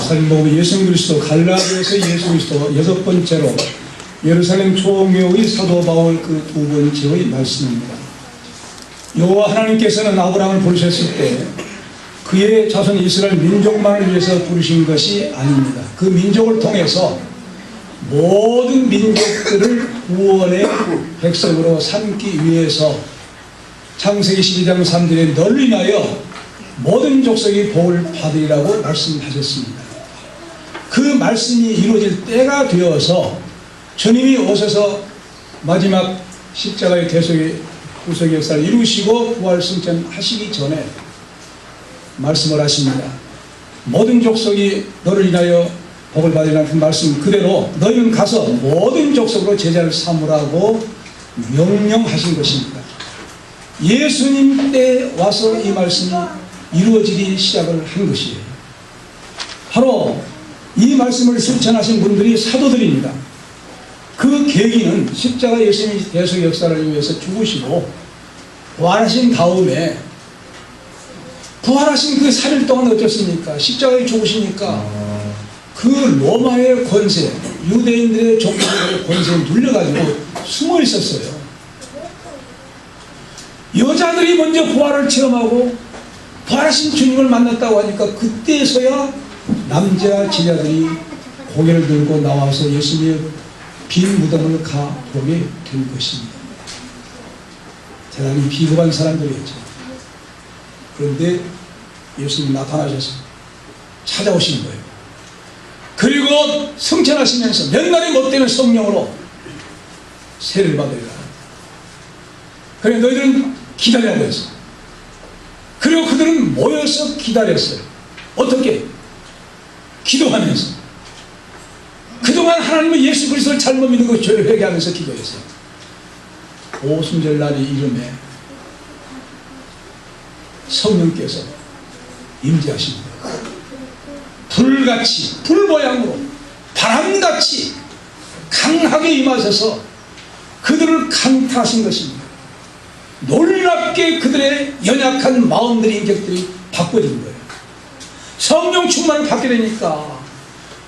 살인복음 예수 그리스도 갈라디아서 예수 그리스도 여섯 번째로 예루살렘 총회의 사도 바울 그 두 번째의 말씀입니다. 여호와 하나님께서는 아브라함을 부르셨을 때 그의 자손 이스라엘 민족만을 위해서 부르신 것이 아닙니다. 그 민족을 통해서 모든 민족들을 구원의 백성으로 삼기 위해서 창세기 12장 3절에 너를 인하여 모든 족속이 복을 받으리라고 말씀하셨습니다. 그 말씀이 이루어질 때가 되어서 주님이 오셔서 마지막 십자가의 대속의 구속의 역사를 이루시고 부활 승천하시기 전에 말씀을 하십니다. 모든 족속이 너를 인하여 복을 받으리라는 그 말씀 그대로 너희는 가서 모든 족속으로 제자를 삼으라고 명령하신 것입니다. 예수님 때 와서 이 말씀이 이루어지기 시작을 한 것이에요. 바로 이 말씀을 실천하신 분들이 사도들입니다. 그 계기는 십자가 예수님이 대속 역사를 위해서 죽으시고 부활하신 다음에 부활하신 그 3일 동안 어쩌습니까? 십자가에 죽으시니까 그 로마의 권세, 유대인들의 종교적인 권세에 눌려가지고 숨어 있었어요. 여자들이 먼저 부활을 체험하고 부활하신 주님을 만났다고 하니까 그때서야 남자 제자들이 고개를 들고 나와서 예수님의 빈 무덤을 가보게 된 것입니다. 대단히 비겁한 사람들이었죠. 그런데 예수님 나타나셔서 찾아오신 거예요. 그리고 승천하시면서 몇 날이 못 되는 성령으로 세례를 받으리라. 그래 너희들은 기다려야 했어. 그리고 그들은 모여서 기다렸어요. 어떻게? 기도하면서. 그동안 하나님은 예수 그리스도를 잘못 믿는 거 죄를 회개하면서 기도했어요. 오순절 날이 이름에 성령께서 임재하십니다. 불같이, 불 모양으로 바람같이 강하게 임하셔서 그들을 강타하신 것입니다. 놀랍게 그들의 연약한 마음들의 인격들이 바꿔진 거예요. 성령 충만을 받게 되니까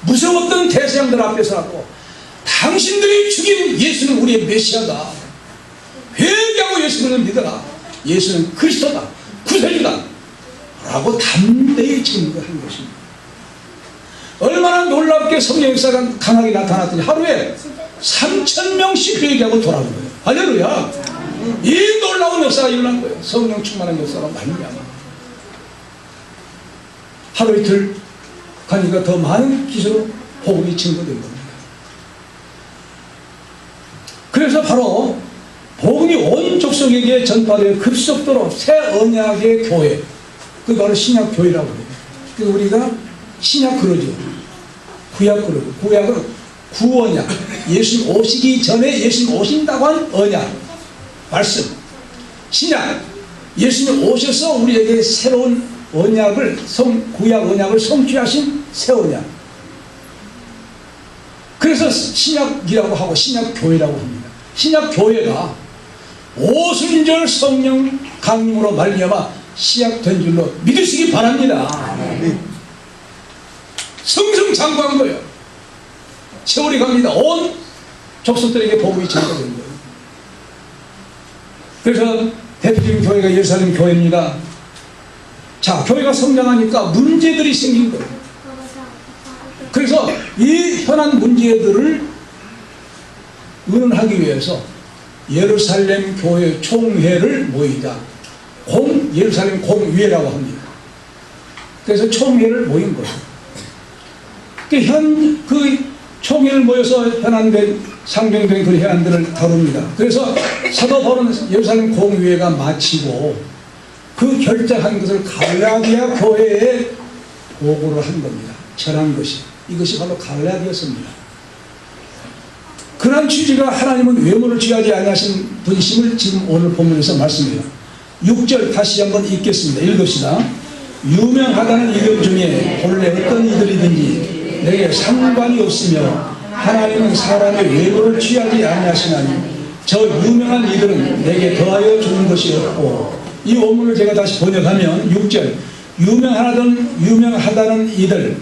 무서웠던 대서양들 앞에서라도 당신들이 죽인 예수는 우리의 메시아다. 회개하고 예수를 믿어라. 예수는 그리스도다. 구세주다. 라고 담대히 증거한 것입니다. 얼마나 놀랍게 성령 역사가 강하게 나타났더니 하루에 3,000명씩 회개하고 돌아온 거예요. 할렐루야. 이 놀라운 역사가 일어난 거예요. 성령 충만한 역사가 말미암아. 하루 이틀 가니까 더 많은 기술로 복음이 증거된 겁니다. 그래서 바로 복음이 온 족속에게 전파되어 급속도로 새 언약의 교회, 그 바로 신약 교회라고 해요. 그래서 우리가 신약 그러죠. 구약 그러고, 구약은 구언약, 예수님 오시기 전에 예수님 오신다고 한 언약 말씀. 신약, 예수님 오셔서 우리에게 새로운 언약을 구약 언약을 성취하신 새 언약. 그래서 신약이라고 하고 신약 교회라고 합니다. 신약 교회가 오순절 성령 강림으로 말미암아 시작된 줄로 믿으시기 바랍니다. 승승장구한 거예요. 세월이 갑니다. 온 족속들에게 복음이 전파된 거예요. 그래서 대표적인 교회가 예루살렘 교회입니다. 자, 교회가 성장하니까 문제들이 생긴 거예요. 그래서 이 현안 문제들을 의논하기 위해서 예루살렘 교회 총회를 모이자. 예루살렘 공회라고 합니다. 그래서 총회를 모인 거예요. 그 총회를 모여서 현안된, 상정된 그 현안들을 다룹니다. 그래서 사도 바울은 예루살렘 공회가 마치고 그 결정한 것을 갈라디아 교회에 보고를 한 겁니다. 전한 것이. 이것이 바로 갈라디아서입니다. 그러한 취지가 하나님은 외모를 취하지 아니하신 분심을 지금 오늘 본문에서 말씀해요. 6절 다시 한번 읽겠습니다. 읽읍시다. 유명하다는 이름 중에 본래 어떤 이들이든지 내게 상관이 없으며 하나님은 사람의 외모를 취하지 아니하시나니 저 유명한 이들은 내게 더하여 주는 것이 없고. 이 원문을 제가 다시 번역하면 6절 유명하다는 이들,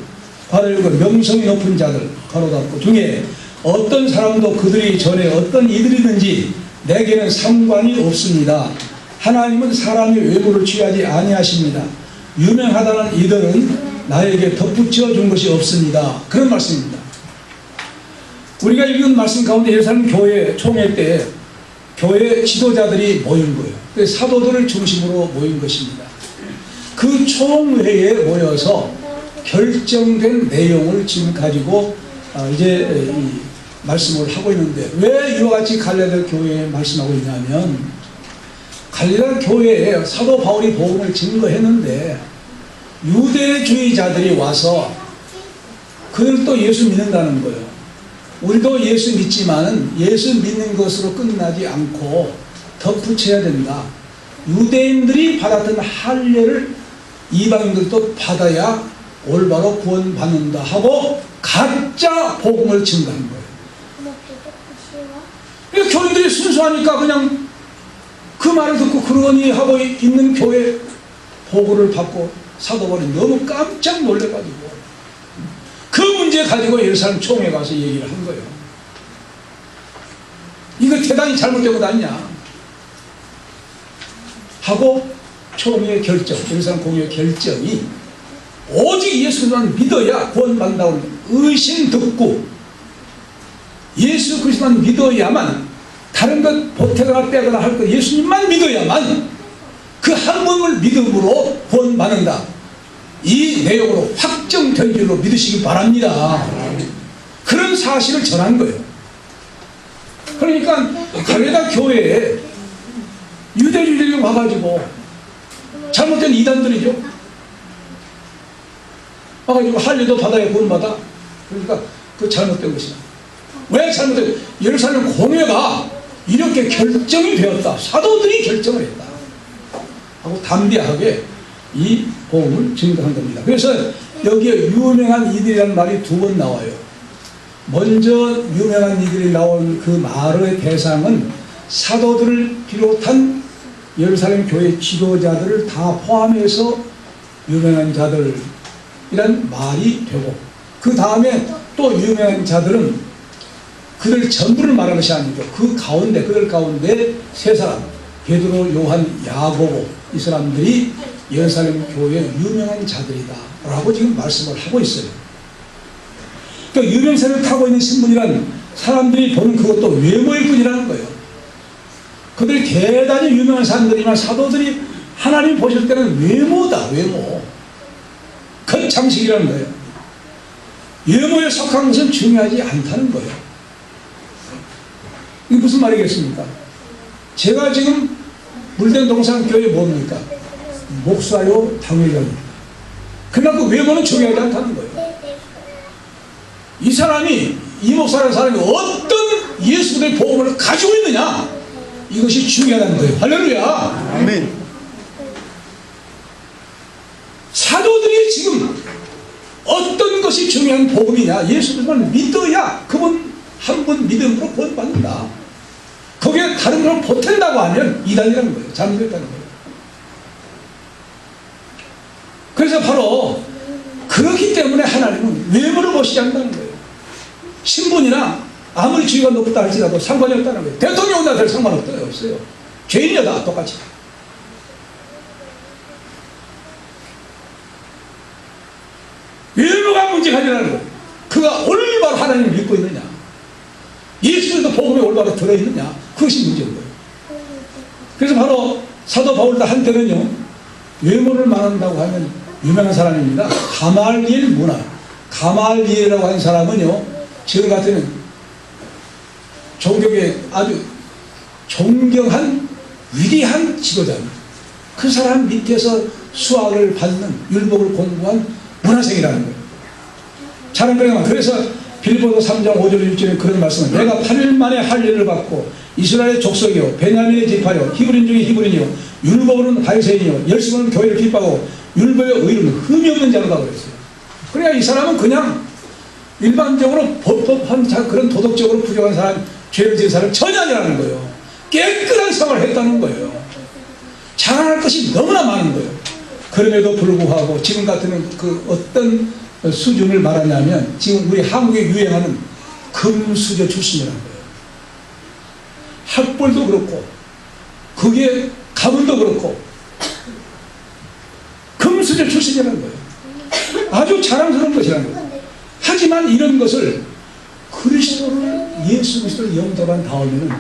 가로 열고 명성이 높은 자들 가로 닫고 중에 어떤 사람도 그들이 전에 어떤 이들이든지 내게는 상관이 없습니다. 하나님은 사람의 외모를 취하지 아니하십니다. 유명하다는 이들은 나에게 덧붙여 준 것이 없습니다. 그런 말씀입니다. 우리가 읽은 말씀 가운데 예루살렘 교회 총회 때 교회 지도자들이 모인 거예요. 사도들을 중심으로 모인 것입니다. 그 총회에 모여서 결정된 내용을 지금 가지고 이제 말씀을 하고 있는데, 왜 이와 같이 갈라디아 교회에 말씀하고 있냐면, 갈라디아 교회에 사도 바울이 복음을 증거했는데 유대주의자들이 와서 그들도 예수 믿는다는 거예요. 우리도 예수 믿지만 예수 믿는 것으로 끝나지 않고 덧붙여야 된다. 유대인들이 받았던 할례를 이방인들도 받아야 올바로 구원받는다 하고 가짜 복음을 증거한 거예요. 교인들이 순수하니까 그냥 그 말을 듣고 그러니 하고 있는 교회 보고를 받고 사도 바울이 너무 깜짝 놀래가지고 그 문제 가지고 예루살렘 총회에 가서 얘기를 한 거예요. 이거 대단히 잘못된 것 아니냐 하고 총회의 결정, 예루살렘 공회의 결정이 오직 예수만 믿어야 구원받는다고 의심 듣고 예수 그리스도만 믿어야만, 다른 것 보태거나 빼거나 할 것 예수님만 믿어야만 그 한 분을 믿음으로 구원받는다. 이 내용으로 확정된 줄로 믿으시기 바랍니다. 그런 사실을 전한 거예요. 그러니까 갈라디아 교회에 유대주의들이 와가지고 잘못된 이단들이죠. 와가지고 할례도 받아야 구원받아. 그러니까 그 잘못된 것이다. 왜 잘못된? 예루살렘 공회가 이렇게 결정이 되었다. 사도들이 결정을 했다 하고 담대하게 이 복음을 증거한 겁니다. 그래서 여기에 유명한 이들이라는 말이 두 번 나와요. 먼저 유명한 이들이 나온 그 말의 대상은 사도들을 비롯한 예루살렘 교회 지도자들을 다 포함해서 유명한 자들이란 말이 되고, 그 다음에 또 유명한 자들은 그들 전부를 말하는 것이 아니고 그 가운데, 그들 가운데 세 사람, 베드로, 요한, 야고보, 이 사람들이 예루살렘 교회의 유명한 자들이다 라고 지금 말씀을 하고 있어요. 그러니까 유명세를 타고 있는 신분이란 사람들이 보는 그것도 외모일 뿐이라는 거예요. 그들이 대단히 유명한 사람들이지만 사도들이 하나님 보실 때는 외모다, 외모. 겉장식이라는 거예요. 외모에 속한 것은 중요하지 않다는 거예요. 이게 무슨 말이겠습니까? 제가 지금 물된 동산교회 뭡니까? 목사요, 당회장입니다. 그러나 그 외모는 중요하지 않다는 거예요. 이 사람이, 이 목사라는 사람이 어떤 예수의 복음을 가지고 있느냐, 이것이 중요하다는 거예요. 할렐루야. 아멘. 사도들이 지금 어떤 것이 중요한 복음이냐, 예수님을 믿어야 그분 한 분 믿음으로 구원받는다. 거기에 다른 걸 보탠다고 하면 이단이라는 거예요. 잘못했다는 거예요. 그래서 바로 그렇기 때문에 하나님은 외모를 보시지 않는다는 거예요. 신분이나 아무리 지위가 높다 할지라도 상관이 없다는 거예요. 대통령 온다 될 상관없어요. 죄인이야 다 똑같이. 외모가 문제가 아니라는 거예요. 그가 올바로 하나님을 믿고 있느냐, 예수님도 복음에 올바로 들어있느냐, 그것이 문제인 거예요. 그래서 바로 사도 바울도 한때는요, 외모를 말한다고 하면 유명한 사람입니다. 가말리엘 문화, 가말리엘이라고 하는 사람은요, 지금 같은 종교계 아주 존경한 위대한 지도자입니다. 그 사람 밑에서 수학을 받는, 율법을 공부한 문화생이라는 거예요. 잘한 거예요. 그래서 빌보서 3장 5절 6절에 그런 말씀을, 내가 8일 만에 할례를 받고 이스라엘의 족속이요 베냐민의 지파요 히브리인 중에 히브리인이요 율법으로는 바리새인이요 열심으로는 교회를 기뻐하고 율법의 의로는 흠이 없는 자로다 그랬어요. 그러니까 이 사람은 그냥 일반적으로 법법한 그런 도덕적으로 부정한 사람, 죄를 지은 사람 전혀 아니라는 거예요. 깨끗한 생활을 했다는 거예요. 자랑할 것이 너무나 많은 거예요. 그럼에도 불구하고 지금 같은 그 어떤 수준을 말하냐면 지금 우리 한국에 유행하는 금수저 출신이라는 거예요. 학벌도 그렇고 그게 가문도 그렇고 금수저 출신이라는 거예요. 아주 자랑스러운 것이라는 거예요. 하지만 이런 것을 그리스도를 예수 그리스도를 영접한 다음에는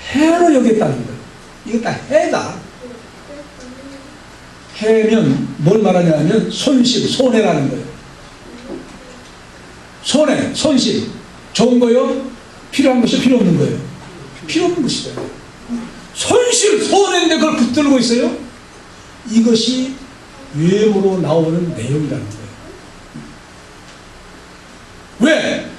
해로 여겼다는 거예요. 이거 다 해다. 해면 뭘 말하냐면 손실, 손해라는 거예요. 손해, 손실. 좋은 거요? 필요한 것이 필요 없는 거예요. 필요 없는 것이죠. 손실, 손해인데 그걸 붙들고 있어요? 이것이 유행으로 나오는 내용이라는 거예요. 왜?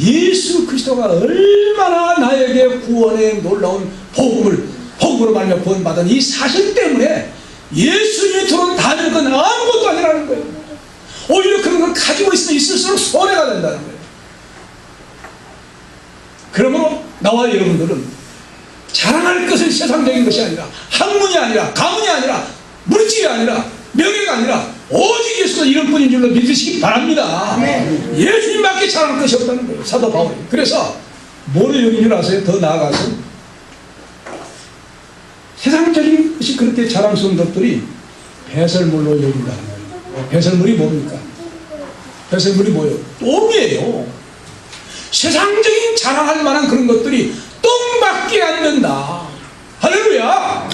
예수 그리스도가 얼마나 나에게 구원의 놀라운 복음으로 말미암아 구원받은 이 사실 때문에 예수님이 들어온 다른 건 아무것도 아니라는 거예요. 오히려 그런 걸 가지고 있을수록 손해가 된다는 거예요. 그러므로 나와 여러분들은 자랑할 것은 세상적인 것이 아니라 학문이 아니라 가문이 아니라 물질이 아니라 명예가 아니라 오직 예수가 이름뿐인 줄로 믿으시기 바랍니다. 예수님밖에 자랑할 것이 없다는 거예요. 사도 바울이. 그래서 뭐를 여긴 줄 아세요? 더 나아가서 세상적인 것이 그렇게 자랑스러운 것들이 배설물로 여긴다는 거예요. 배설물이 뭡니까? 배설물이 뭐예요? 똥이에요. 세상적인 자랑할 만한 그런 것들이 똥밖에 안 된다. 할렐루야.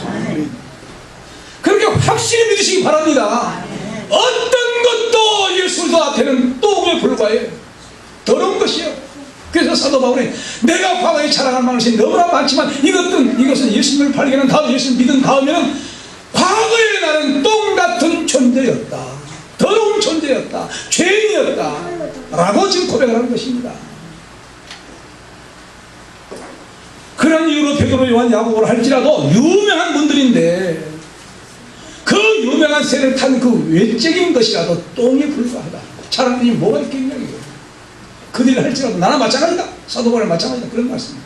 그렇게 확실히 믿으시기 바랍니다. 어떤 것도 예수 앞에는 똥에 불과해요. 더러운 것이요. 그래서 사도 바울이 내가 과거에 자랑할 만한 것이 너무나 많지만 이것은 예수님을 발견한 다음 예수님을 믿은 다음에는 과거에 나는 똥 같은 존재였다. 더러운 존재였다. 죄인이었다. 라고 지금 고백을 하는 것입니다. 그런 이유로 베드로, 요한, 야고보를 할지라도 유명한 분들인데 그 유명한 세를 탄 그 외적인 것이라도 똥에 불과하다. 자랑이 뭐가 있겠냐 이거. 그들이 할지라도 나나 마찬가지다. 사도 바울이 마찬가지다. 그런 말씀입니다.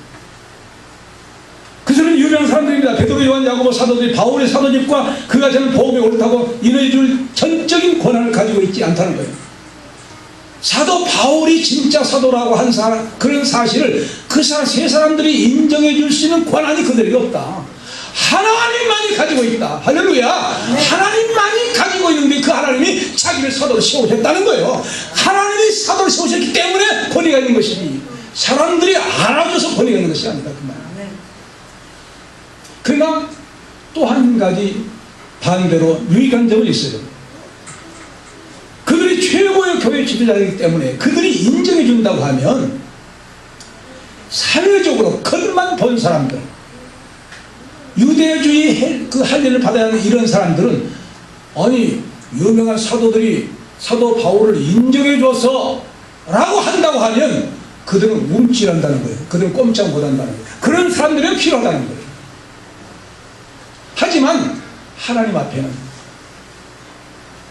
그들은 유명한 사람들입니다. 베드로, 요한, 야고보 사도들이 바울의 사도집과 그가 전한 복음이 옳다고 인해줄 전적인 권한을 가지고 있지 않다는 거예요. 사도 바울이 진짜 사도라고 한 사람, 그런 사실을 세 사람들이 인정해 줄 수 있는 권한이 그들에게 없다. 하나님만이 가지고 있다. 할렐루야. 하나님만이 가지고 있는데 그 하나님이 자기를 사도로 세우셨다는 거예요. 하나님이 사도를 세우셨기 때문에 권위가 있는 것이지 사람들이 알아줘서 권위가 있는 것이 아니다. 그 말. 그러나 또 한 가지 반대로 유익한 점은 있어요. 그들이 최고의 교회 지도자이기 때문에 그들이 인정해 준다고 하면 사회적으로 것만 본 사람들, 유대주의 그 할례를 받아야 하는 이런 사람들은 아니 유명한 사도들이 사도 바울을 인정해 줘서 라고 한다고 하면 그들은 움찔한다는 거예요. 그들은 꼼짝 못한다는 거예요. 그런 사람들은 필요하다는 거예요. 하지만 하나님 앞에는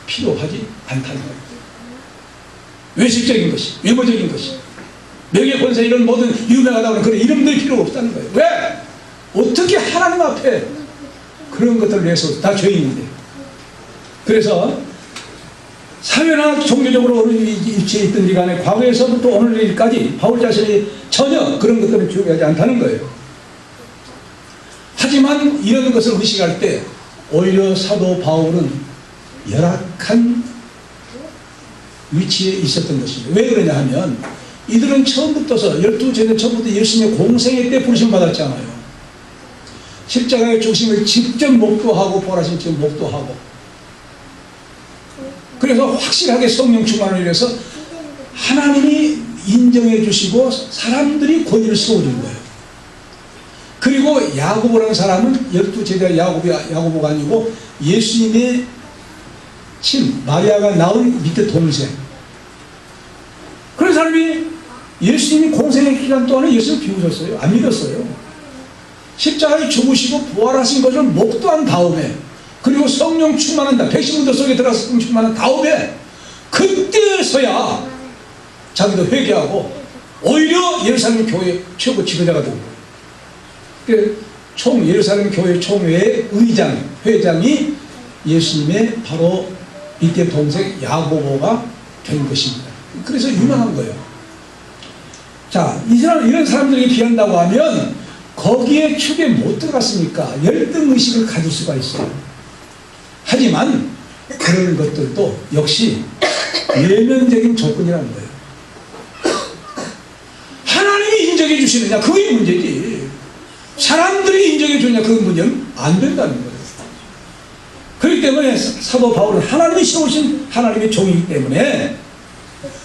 필요하지 않다는 거예요. 외식적인 것이, 외모적인 것이, 명예, 권세 이런 모든 유명하다고 그런 이름들이 필요 없다는 거예요. 왜? 어떻게 하나님 앞에 그런 것들을 위해서 다 죄인인데. 그래서 사회나 종교적으로 어느 위치에 있든지 간에 과거에서부터 오늘까지 바울 자신이 전혀 그런 것들을 중요하지 않다는 거예요. 하지만 이런 것을 의식할 때 오히려 사도 바울은 열악한 위치에 있었던 것입니다. 왜 그러냐 하면 이들은 처음부터서 12제자 처음부터 예수님의 공생애 때 부르심 받았잖아요. 십자가의 중심을 직접 목도하고 보라신 직접 목도하고 그래서 확실하게 성령 충만을 위해서 하나님이 인정해 주시고 사람들이 권위를 세워준 거예요. 그리고 야고보라는 사람은 12제자 야고보가 아니고 예수님의 친 마리아가 낳은 밑에 동생. 그런 사람이 예수님이 공생의 기간 동안에 예수를 비우셨어요. 안 믿었어요. 십자가에 죽으시고 부활하신 것을 목도한 다음에 그리고 성령 충만한다. 백신문도 속에 들어가서 성령 충만한 다음에 그때서야 자기도 회개하고 오히려 예루살렘 교회 최고 지도자가 된 거예요. 총 예루살렘 교회 총회의 회장이 예수님의 바로 이때 동생 야고보가 된 것입니다. 그래서 유명한 거예요. 자, 이런 사람들에게 비한다고 하면 거기에 축에 못 들어갔으니까 열등의식을 가질 수가 있어요. 하지만 그런 것들도 역시 내면적인 조건이라는 거예요. 하나님이 인정해 주시느냐, 그게 문제지. 사람들이 인정해 주느냐, 그건 문제는 안 된다는 거예요. 그렇기 때문에 사도 바울은 하나님이 세우신 하나님의 종이기 때문에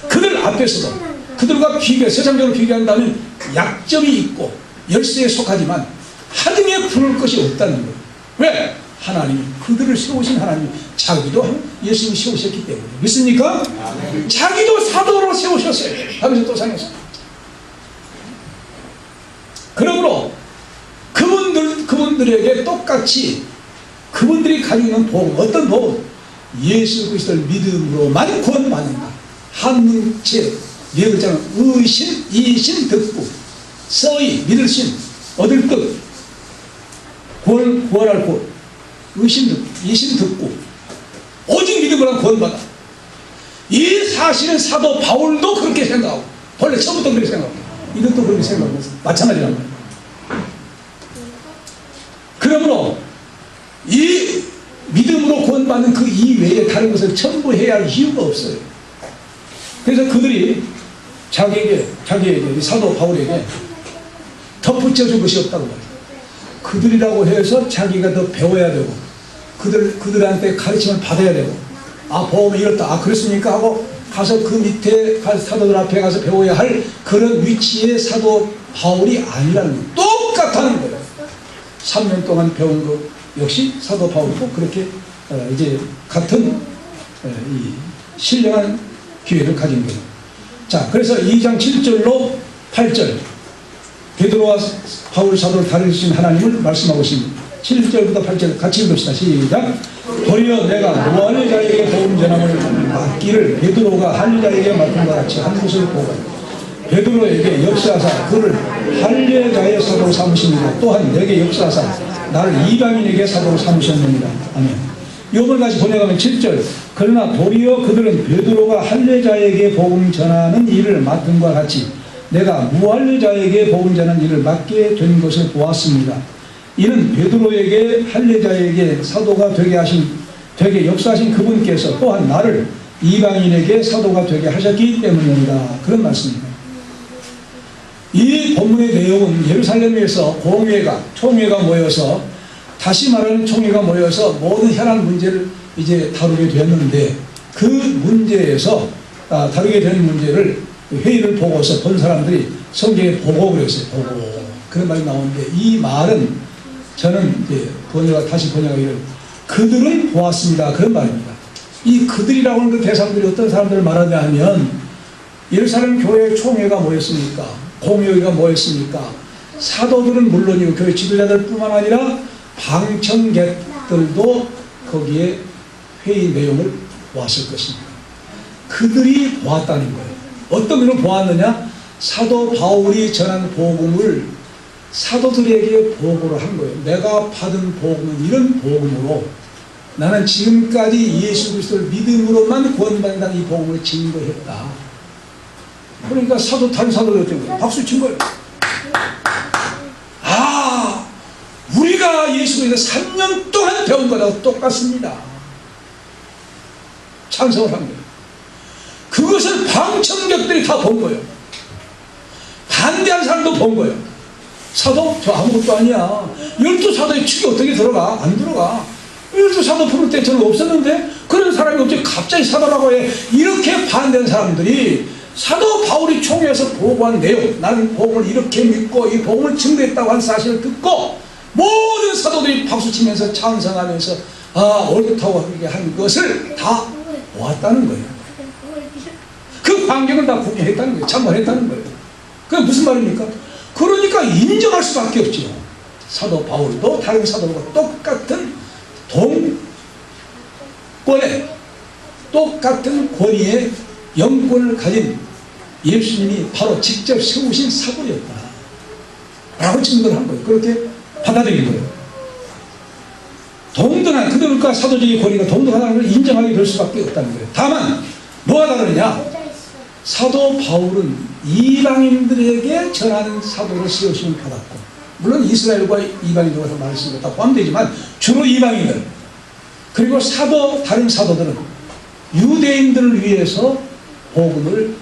그들 앞에서도 그들과 세상적으로 비교한다면 약점이 있고 열쇠에 속하지만 하등에 부를 것이 없다는 거예요. 왜? 하나님이 그들을 세우신 하나님이 자기도 예수님이 세우셨기 때문에. 믿습니까? 자기도 사도로 세우셨어요. 하면서 또 상했어요. 그러므로 그분들에게 똑같이 그분들이 가지고 있는 복음, 어떤 복음? 예수 그리스도를 믿음으로만 구원받는다. 한문체 네 글자는 의신, 이신, 득구. 서의, 믿을 신, 얻을 뜻, 구원할 구, 의신, 득, 이신, 득구. 오직 믿음으로만 구원받아. 이 사실은 사도 바울도 그렇게 생각하고, 본래 처음부터 그렇게 생각하고, 이것도 그렇게 생각하고, 마찬가지란 말이에요. 그러므로 이 믿음으로 구원받는 그 이외에 다른 것을 전부 해야 할 이유가 없어요. 그래서 그들이 자기에게 사도 바울에게 덧붙여준 것이 없다고 말해요. 그들이라고 해서 자기가 더 배워야 되고 그들한테 가르침을 받아야 되고, 아, 복음이 이렇다, 아, 그렇습니까 하고 가서 그 밑에 사도들 앞에 가서 배워야 할 그런 위치의 사도 바울이 아니라는 거예요. 똑같다는 거예요. 3년 동안 배운 것 역시 사도 바울도 그렇게 이제 같은 이 신령한 기회를 가진 거예요. 자, 그래서 2장 7절로 8절 베드로와 바울 사도를 다루신 하나님을 말씀하고 있습니다. 7절부터 8절 같이 읽읍시다. 시작. 도리어 내가 무할의 자에게 복음 전함을 맡기를 베드로가 할례자에게 맡은 것 같이 한 것을 보고 베드로에게 역사하사 그를 할례자의 사도로 삼으십니다. 또한 내게 역사하사 나를 이방인에게 사도로 삼으셨느니라. 아멘. 이걸 다시 번역하면 7절. 그러나 도리어 그들은 베드로가 할례자에게 복음 전하는 일을 맡은 것 같이 내가 무할례자에게 복음 전하는 일을 맡게 된 것을 보았습니다. 이는 베드로에게 할례자에게 사도가 되게 역사하신 그분께서 또한 나를 이방인에게 사도가 되게 하셨기 때문입니다. 그런 말씀입니다. 이 본문의 내용은 예루살렘에서 총회가 모여서, 다시 말하는 총회가 모여서 모든 현안 문제를 이제 다루게 되었는데, 그 문제에서 다루게 된 문제를 회의를 보고서 본 사람들이 성경에 보고 그랬어요. 보고. 그런 말이 나오는데, 이 말은 저는 이제 다시 번역하기를 그들은 보았습니다. 그런 말입니다. 이 그들이라고 하는 그 대상들이 어떤 사람들을 말하냐 하면, 예루살렘 교회 총회가 모였으니까, 공회가 모였으니까 사도들은 물론이고 교회 지도자들 뿐만 아니라 방청객들도 거기에 회의 내용을 보았을 것입니다. 그들이 보았다는 거예요. 어떤 면으로 보았느냐? 사도 바울이 전한 복음을 사도들에게 보고를 한 거예요. 내가 받은 복음은 이런 복음으로 나는 지금까지 예수 그리스도를 믿음으로만 구원받는다는 이 복음을 증거했다. 그러니까 다른 사도들 어떤 거예요? 박수 친 거예요. 아, 우리가 예수 그리스도 3년 동안 배운 것하고 똑같습니다. 찬성을 한 거예요. 그것을 방청객들이 다 본 거예요. 반대한 사람도 본 거예요. 사도? 저 아무것도 아니야. 12사도의 축이 어떻게 들어가? 안 들어가. 12사도 부를 때 저는 없었는데 그런 사람이 어떻게 갑자기 사도라고 해? 이렇게 반대한 사람들이 사도 바울이 총회에서 보고한 내용, 나는 복음을 이렇게 믿고 이 복음을 증거했다고 한 사실을 듣고 모든 사도들이 박수치면서 찬성하면서 옳다고 한 것을 다 보았다는 거예요. 그 환경을 다 구경했다는 거예요. 참관했다는 거예요. 그게 무슨 말입니까? 그러니까 인정할 수밖에 없죠. 사도 바울도 다른 사도들과 똑같은 동권의 똑같은 권위의 영권을 가진 예수님이 바로 직접 세우신 사도였다 라고 증거를 한 거예요. 그렇게 받아들인 거예요. 동등한 그들과 사도적인 권위가 동등하다는 걸 인정하게 될 수밖에 없다는 거예요. 다만 뭐가 다르냐? 사도 바울은 이방인들에게 전하는 사도로 세우심을 받았고, 물론 이스라엘과 이방인들과 말씀을 다 포함되지만 주로 이방인들, 그리고 다른 사도들은 유대인들을 위해서 복음을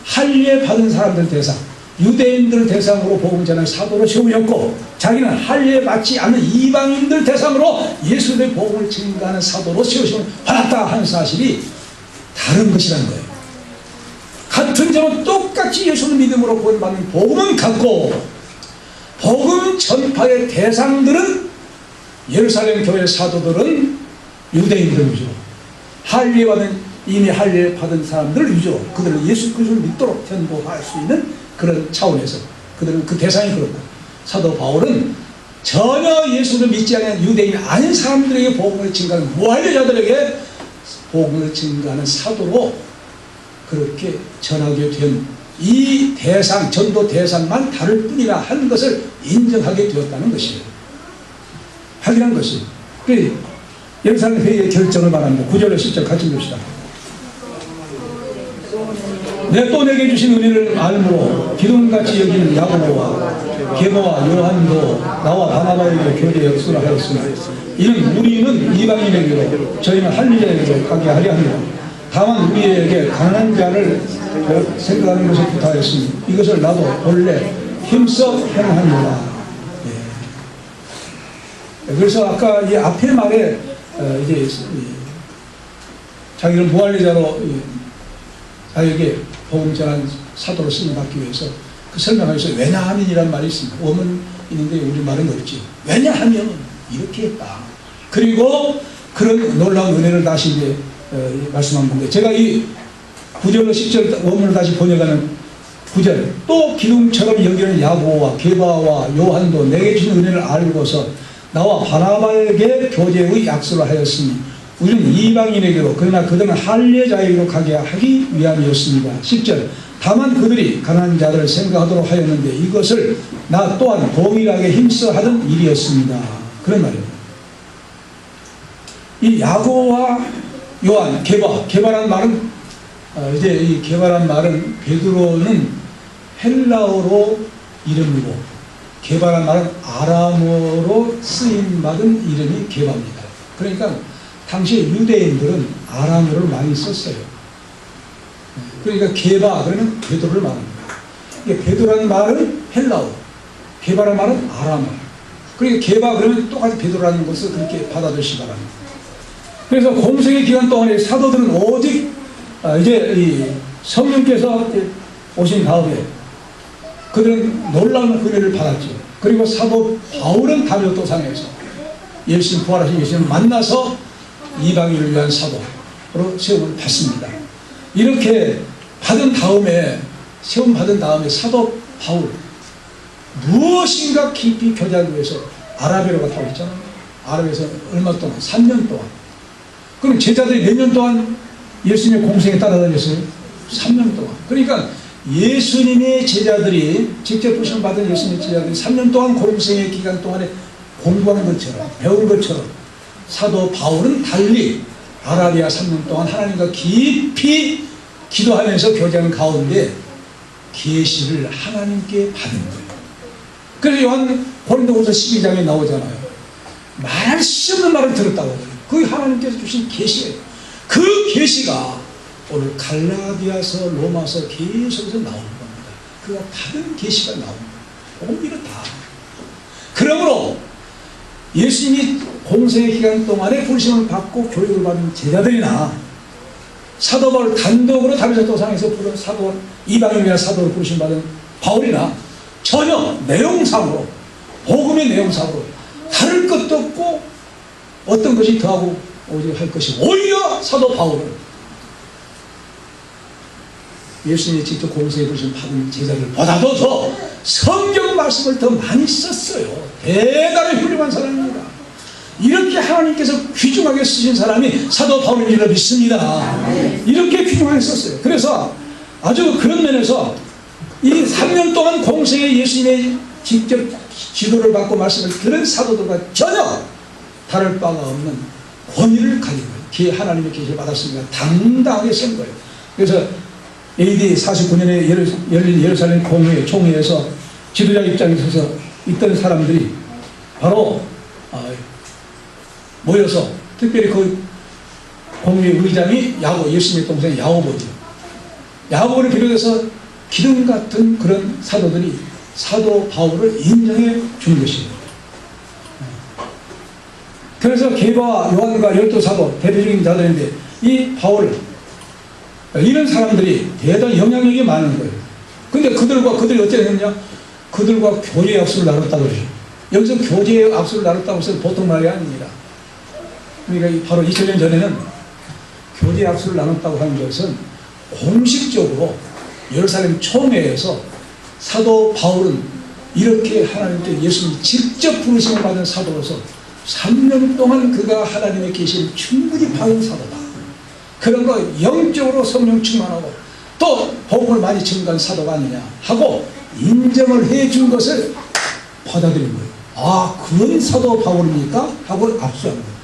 할례 받은 사람들 대상, 유대인들 대상으로 복음 전하는 사도로 세우셨고, 자기는 할례 받지 않는 이방인들 대상으로 예수의 복음을 증거하는 사도로 세우심을 받았다 하는 사실이 다른 것이라는 거예요. 같은 점은 똑같이 예수를 믿음으로 구원받는 복음은 같고, 복음 전파의 대상들은 예루살렘 교회 사도들은 유대인들 위주로, 이미 할례 받은 사람들을 위주로 그들은 예수 그리스도를 믿도록 전도할 수 있는 그런 차원에서 그들은 그 대상이 그렇고, 사도 바울은 전혀 예수를 믿지 않는 유대인이 아닌 사람들에게 복음을 증거하는 무할례자들에게 복음을 증거하는 사도로 그렇게 전하게 된 이 대상, 전도 대상만 다를 뿐이라 하는 것을 인정하게 되었다는 것이에요. 확인한 것이. 예루살렘 회의의 결정을 말합니다. 9절과 10절 같이 봅시다. 또 내게 주신 은혜를 알므로 기둥같이 여기는 야고보와 게바와 요한도 나와 바나바에게 교제 역수를 하였으나 이는 우리는 이방인에게로 저희는 할례자에게로 가게 하려 합니다. 다만 우리에게 가난한 자를 생각하는 것을 부탁하였으니 이것을 나도 본래 힘써 행하노라. 그래서 아까 이 앞에 말에 이제 자기를 무할례자로 자에게 복음 전한 사도로 쓰임받기 위해서 그 설명하면서 왜냐하면이라는 말이 있습니다. 원문 있는데 우리 말은 없지. 왜냐하면 이렇게 했다. 그리고 그런 놀라운 은혜를 다시 이제 말씀한 건데, 제가 이 9절로 10절 원문을 다시 번역하는 9절, 또 기둥처럼 여기는 야고보와 게바와 요한도 내게 주신 은혜를 알고서 나와 바나바에게 교제의 약속을 하였으니 우리는 이방인에게로 그러나 그들은 할례자에게로 가게 하기 위함이었습니다. 10절, 다만 그들이 가난한 자들을 생각하도록 하였는데 이것을 나 또한 동일하게 힘써 하던 일이었습니다. 그런 말입니다. 이 야고보와 요한, 게바란 말은 이제 이 게바란 말은 베드로는 헬라어로 이름이고 게바란 말은 아람어로 쓰임 받은 이름이 게바입니다. 그러니까 당시 유대인들은 아람어를 많이 썼어요. 그러니까 게바 그러면 베드로를 말합니다. 베드로라는 말은 헬라어, 게바라는 말은 아람어. 그러니까 게바 그러면 똑같이 베드로라는 것을 그렇게 받아들이시 바랍니다. 그래서 공생의 기간 동안에 사도들은 오직 이제 이 성령께서 오신 다음에 그들은 놀라운 은혜를 받았죠. 그리고 사도 바울은 다른 도상에서 예수님 부활하신 예수님을 만나서 이방인을 위한 사도로 세움을 받습니다. 이렇게 받은 다음에 세움 받은 다음에 사도 바울 무엇인가 깊이 교제하기 위해서 아라비아로 갔다고 했잖아요. 아라비아에서 얼마 동안? 3년 동안. 그럼 제자들이 몇 년 동안 예수님의 공생에 따라다녔어요? 3년 동안. 그러니까 예수님의 제자들이 직접 부심을 받은 예수님의 제자들이 3년 동안 공생의 기간 동안에 공부하는 것처럼 배운 것처럼 사도 바울은 달리 아라비아 3년 동안 하나님과 깊이 기도하면서 교제하는 가운데 계시를 하나님께 받은 거예요. 그래서 요한 고린도후서 12장에 나오잖아요. 말할 수 없는 말을 들었다고. 그 하나님께서 주신 계시예요. 그 계시가 오늘 갈라디아서 로마서 계속해서 나오는 겁니다. 그가 받은 계시가 나옵니다. 복음 이렇다. 그러므로 예수님이 공생의 기간 동안에 부르심을 받고 교육을 받은 제자들이나 사도 바울 단독으로 다른 도상에서 부른 사도 이방인을 위한 사도로 부르심 받은 바울이나 전혀 내용상으로 복음의 내용상으로 다를 것도 없고 어떤 것이 더하고 오직 할 것이 오히려 사도 바울은 예수님이 직접 공생에 부르심 받은 제자들보다도 더 성경 말씀을 더 많이 썼어요. 대단히 훌륭한 사람입니다. 이렇게 하나님께서 귀중하게 쓰신 사람이 사도 바울인 줄로 믿습니다. 이렇게 귀중하게 썼어요. 그래서 아주 그런 면에서 이 3년 동안 공생에 예수님의 직접 지도를 받고 말씀을 들은 사도들과 전혀 다를 바가 없는 권위를 가진 거예요. 하나님의 계시를 받았습니다. 당당하게 쓴 거예요. 그래서 AD 49년에 열린 예루살렘 총회에서 지도자 입장에 서서 있던 사람들이 바로 모여서, 특별히 그 공회 의장이 예수님의 동생 야고보죠. 야고보를 비롯해서 기둥 같은 그런 사도들이 사도 바울을 인정해 준 것입니다. 그래서 게바, 요한과 12사도 대표적인 자들인데, 이 바울, 이런 사람들이 대단히 영향력이 많은 거예요. 근데 그들이 어떻게 했느냐? 그들과 교제의 악수를 나눴다고 그러죠. 여기서 교제의 악수를 나눴다고 해서 보통 말이 아닙니다. 그러니까 바로 2000년 전에는 교제의 악수를 나눴다고 하는 것은 공식적으로 예루살렘 총회에서 사도 바울은 이렇게 하나님께 예수님 직접 부르심을 받은 사도로서 3년 동안 그가 하나님의 계시를 충분히 받은 사도다. 그런 거 영적으로 성령 충만하고 또 복음을 많이 증거한 사도가 아니냐 하고 인정을 해준 것을 받아들인 거예요. 아, 그런 사도 바울입니까? 하고 압수한 거예요.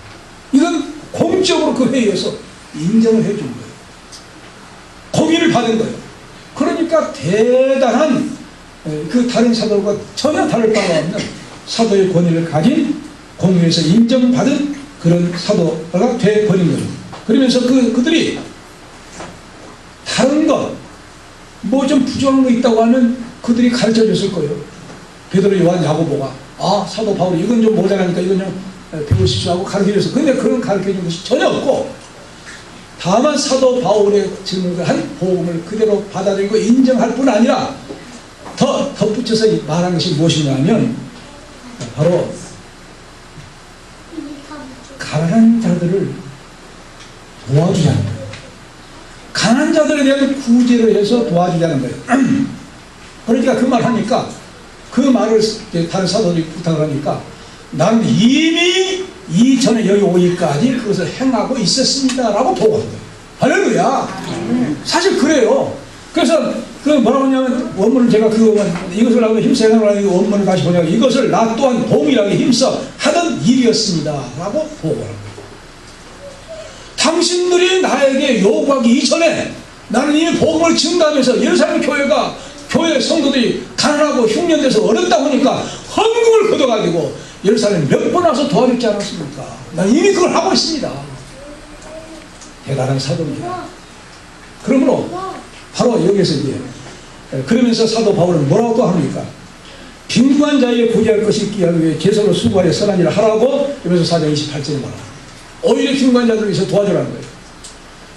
이건 공적으로 그 회의에서 인정을 해준 거예요. 공의를 받은 거예요. 그러니까 대단한 그 다른 사도들과 전혀 다를 바가 없는 사도의 권위를 가진 공의에서 인정받은 그런 사도가 되어버린 거예요. 그러면서 그들이 다른 것, 뭐 좀 부족한 거 있다고 하면 그들이 가르쳐 줬을 거예요. 베드로, 요한, 야고보가 사도 바울이 이건 좀 모자라니까 이건 좀 배우십시오 하고 가르쳐 줬어. 근데 그런 가르쳐 준 것이 전혀 없고, 다만 사도 바울의 증거한 복음을 그대로 받아들이고 인정할 뿐 아니라 더 덧붙여서 말한 것이 무엇이냐면 바로 가난한 자들을 도와주자는 거예요. 가난한 자들에 대한 구제를 해서 도와주자는 거예요. 그러니까 그 말 하니까, 그 말을 다른 사도들이 부탁을 하니까, 나는 이미 이전에 여기 오기까지 그것을 행하고 있었습니다 라고 보고한 거예요. 할렐루야. 사실 그래요. 그래서 그 뭐라고 하냐면, 원문을 제가 이것을 하고 힘써 행하는 원문을 다시 보냐면, 이것을 나 또한 동일하게 힘써 하던 일이었습니다 라고 보고한 거예요. 당신들이 나에게 요구하기 이전에 나는 이미 복음을 증거하면서 예루살렘 교회 성도들이 가난하고 흉년돼서 어렵다 보니까 헌금을 걷어가지고 예루살렘 몇 번 와서 도와줬지 않았습니까? 난 이미 그걸 하고 있습니다. 대단한 사도입니다. 그러므로 바로 여기서 이제 그러면서 사도 바울은 뭐라고 또 합니까? 빈구한 자에게 구제할 것이 있기 위해 제서로 수고하여 선한 일을 하라고 여기서 4장 28절에 말합니다. 오히려 빈구한 자들을 위해서 도와주라는 거예요.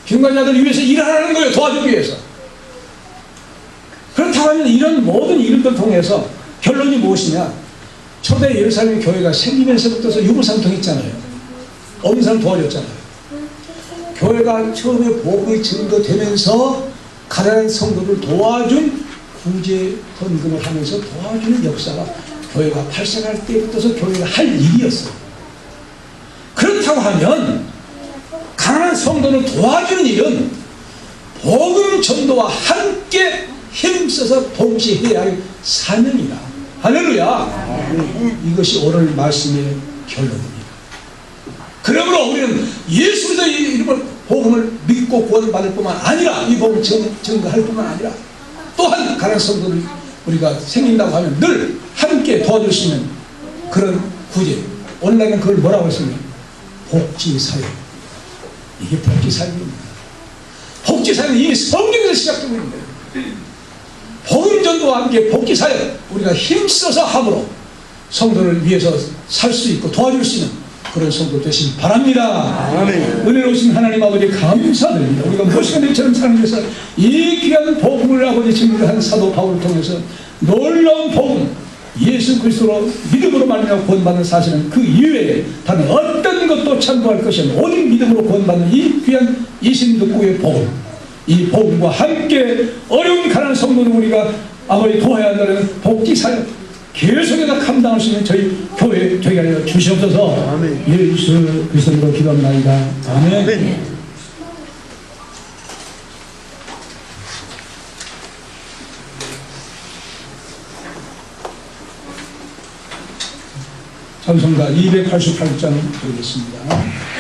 빈구한 자들을 위해서 일하라는 거예요. 도와주기 위해서. 그렇다고 하면 이런 모든 일들을 통해서 결론이 무엇이냐? 초대 예루살렘 교회가 생기면서부터 유무상통했잖아요. 없는 사람 도와줬잖아요. 교회가 처음에 복음이 증거되면서 가난한 성도를 도와준 구제 헌금을 하면서 도와주는 역사가 교회가 발생할 때부터 교회가 할 일이었어요. 그렇다고 하면 가난한 성도를 도와주는 일은 복음 전도와 함께 힘써서 동시에 해야 할 사명이다. 할렐루야. 이것이 오늘 말씀의 결론입니다. 그러므로 우리는 예수 그리스도의 이름을 복음을 믿고 구원받을 뿐만 아니라 이 복음을 증거할 뿐만 아니라 또한 가난한 성도를 우리가 생긴다고 하면 늘 함께 도와줄 수 있는 그런 구제. 오늘날은 그걸 뭐라고 했습니까? 복지사역. 이게 복지사역입니다. 복지사역은 이미 성경에서 시작되고 있는 거예요. 복음전도와 함께 복지사역, 우리가 힘써서 함으로 성도를 위해서 살 수 있고 도와줄 수 있는 그런 성도 되시기 바랍니다. 아멘. 은혜로우신 하나님 아버지 감사드립니다. 우리가 무엇이가 내처럼 사는 데서 이 귀한 복음을 아버지 증거한 사도 바울을 통해서 놀라운 복음, 예수 그리스도로 믿음으로 말미암아 구원받는 사실은 그 이외에 다른 어떤 것도 참고할 것이 없는 오직 믿음으로 구원받는 이 귀한 이신득구의 복음, 이 복음과 함께 어려운 가난한 성도를 우리가 아버지 도와야 한다는 복지사역 계속해서 감당할 수 있는 저희 교회 되게 하여 주시옵소서. 아멘. 예수 그리스도로 기도합니다. 아멘. 아멘. 찬송가 288장 드리겠습니다.